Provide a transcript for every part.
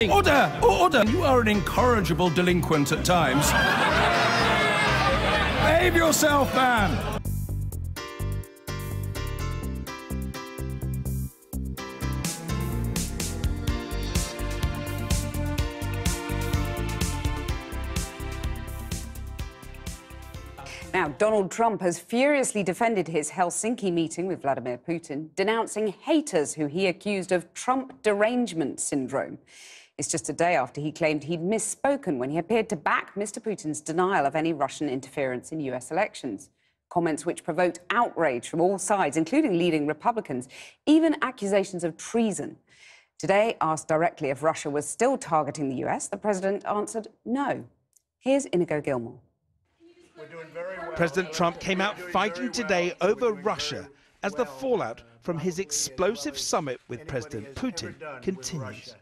Order! Order! You are an incorrigible delinquent at times. Behave yourself, man! Now, Donald Trump has furiously defended his Helsinki meeting with Vladimir Putin, denouncing haters who he accused of Trump derangement syndrome. It's just a day after he claimed he'd misspoken when he appeared to back Mr. Putin's denial of any Russian interference in US elections. Comments which provoked outrage from all sides, including leading Republicans, even accusations of treason. Today, asked directly if Russia was still targeting the US, the president answered no. Here's Inigo Gilmore. President Trump came out fighting today over Russia as the fallout from his explosive summit with President Putin continues.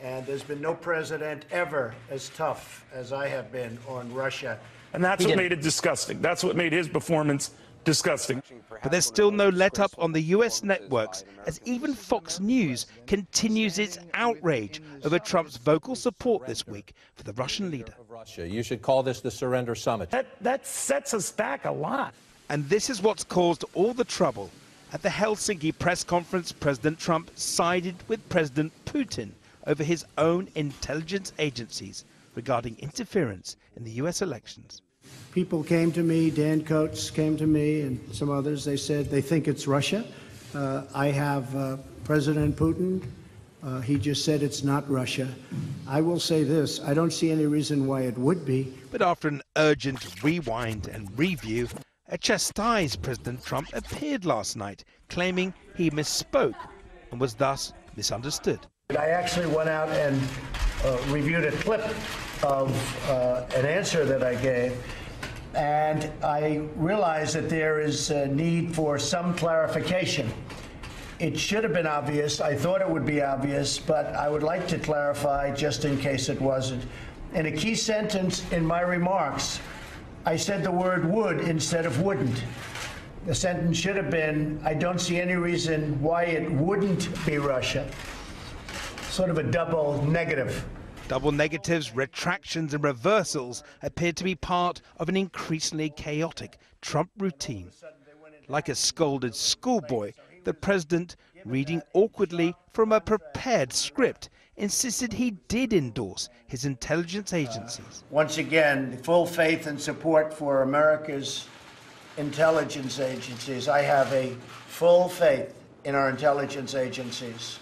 And there's been no president ever as tough as I have been on Russia. And that's what made it disgusting. That's what made his performance disgusting. But there's still no let-up on the US networks as even Fox News continues its outrage over Trump's vocal support this week for the Russian leader. You should call this the Surrender Summit. That sets us back a lot. And this is what's caused all the trouble. At the Helsinki press conference, President Trump sided with President Putin over his own intelligence agencies regarding interference in the US elections. People came to me, Dan Coates came to me and some others. They said they think it's Russia. I have President Putin. He just said it's not Russia. I will say this, I don't see any reason why it would be. But after an urgent rewind and review, a chastised President Trump appeared last night, claiming he misspoke and was thus misunderstood. I actually went out and reviewed a clip of an answer that I gave, and I realized that there is a need for some clarification. It should have been obvious. I thought it would be obvious, but I would like to clarify just in case it wasn't. In a key sentence in my remarks, I said the word would instead of wouldn't. The sentence should have been, I don't see any reason why it wouldn't be Russia. Sort of a double negative. Double negatives, retractions and reversals appeared to be part of an increasingly chaotic Trump routine. Like a scolded schoolboy, the president, reading awkwardly from a prepared script, insisted he did endorse his intelligence agencies. Once again, full faith and support for America's intelligence agencies. I have a full faith in our intelligence agencies.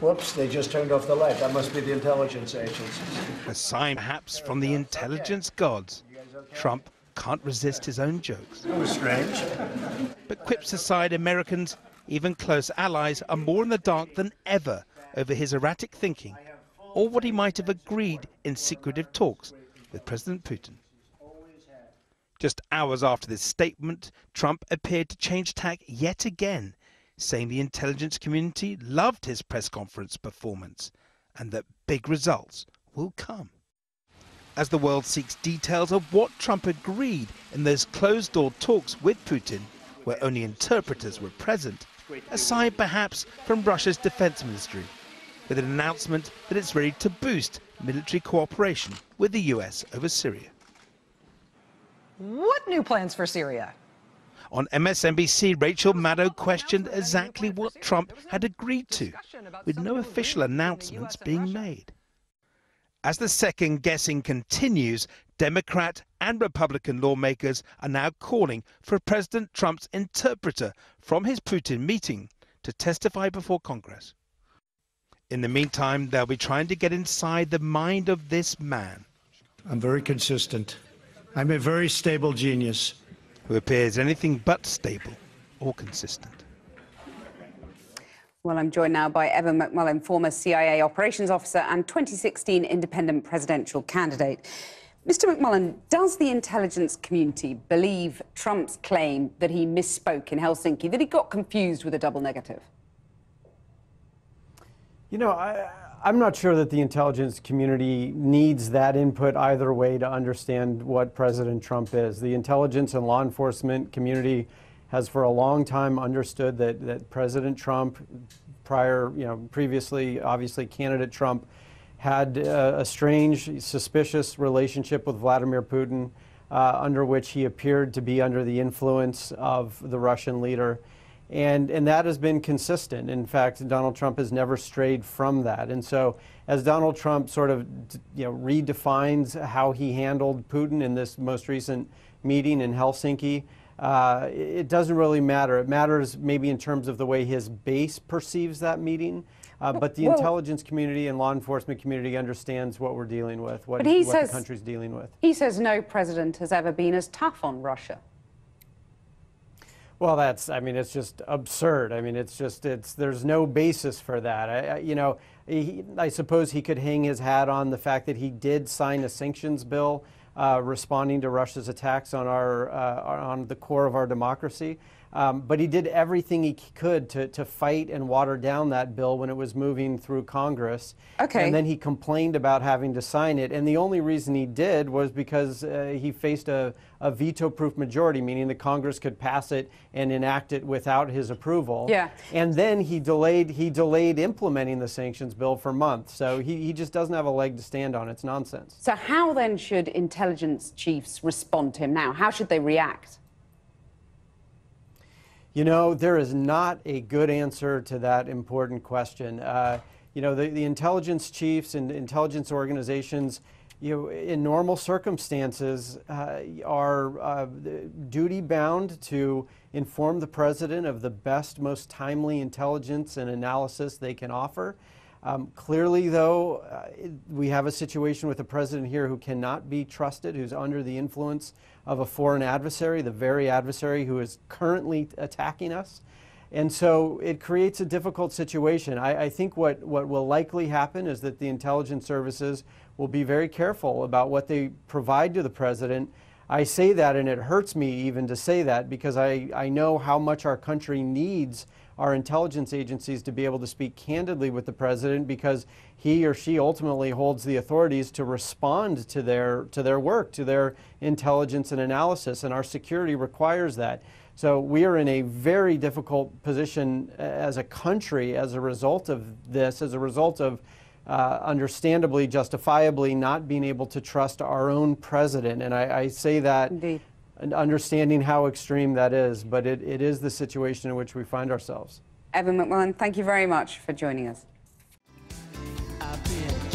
Whoops, they just turned off the light. That must be the intelligence agencies. A sign perhaps from the intelligence gods. Trump can't resist his own jokes. That was strange. But quips aside, Americans, even close allies, are more in the dark than ever over his erratic thinking or what he might have agreed in secretive talks with President Putin. Just hours after this statement, Trump appeared to change tack yet again, saying the intelligence community loved his press conference performance and that big results will come. As the world seeks details of what Trump agreed in those closed-door talks with Putin, where only interpreters were present, aside perhaps from Russia's defense ministry, with an announcement that it's ready to boost military cooperation with the US over Syria. What new plans for Syria? On MSNBC, Rachel Maddow questioned exactly what Trump had agreed to, with no official announcements being made. As the second guessing continues, Democrat and Republican lawmakers are now calling for President Trump's interpreter from his Putin meeting to testify before Congress. In the meantime, they'll be trying to get inside the mind of this man. I'm very consistent. I'm a very stable genius. Who appears anything but stable or consistent. Well, I'm joined now by Evan McMullin, former CIA operations officer and 2016 independent presidential candidate. Mr. McMullin, does the intelligence community believe Trump's claim that he misspoke in Helsinki, that he got confused with a double negative? You know, I'm not sure that the intelligence community needs that input either way to understand what President Trump is. The intelligence and law enforcement community has for a long time understood that President Trump, previously, obviously, candidate Trump, had a strange, suspicious relationship with Vladimir Putin, under which he appeared to be under the influence of the Russian leader. And that has been consistent. In fact, Donald Trump has never strayed from that. And so as Donald Trump sort of redefines how he handled Putin in this most recent meeting in Helsinki, it doesn't really matter. It matters maybe in terms of the way his base perceives that meeting. But the intelligence community and law enforcement community understands what we're dealing with, what the country's dealing with. He says no president has ever been as tough on Russia. Well, I mean, it's just absurd. I mean, there's no basis for that. I suppose he could hang his hat on the fact that he did sign a sanctions bill responding to Russia's attacks on on the core of our democracy. But he did everything he could to fight and water down that bill when it was moving through Congress. Okay. And then he complained about having to sign it. And the only reason he did was because he faced a veto-proof majority, meaning the Congress could pass it and enact it without his approval. Yeah. And then he delayed implementing the sanctions bill for months. So he just doesn't have a leg to stand on. It's nonsense. So how then should intelligence chiefs respond to him now? How should they react? You know, there is not a good answer to that important question. The intelligence chiefs and intelligence organizations, in normal circumstances, are duty-bound to inform the president of the best, most timely intelligence and analysis they can offer. Clearly, though, we have a situation with a president here who cannot be trusted, who's under the influence of a foreign adversary, the very adversary who is currently attacking us. And so it creates a difficult situation. I think what will likely happen is that the intelligence services will be very careful about what they provide to the president. I say that, and it hurts me even to say that, because I know how much our country needs our intelligence agencies to be able to speak candidly with the president, because he or she ultimately holds the authorities to respond to their work, to their intelligence and analysis, and our security requires that. So we are in a very difficult position as a country as a result of this, as a result of understandably, justifiably not being able to trust our own president. And I say that Indeed. And understanding how extreme that is, but it is the situation in which we find ourselves. Evan McMullen, thank you very much for joining us. I've been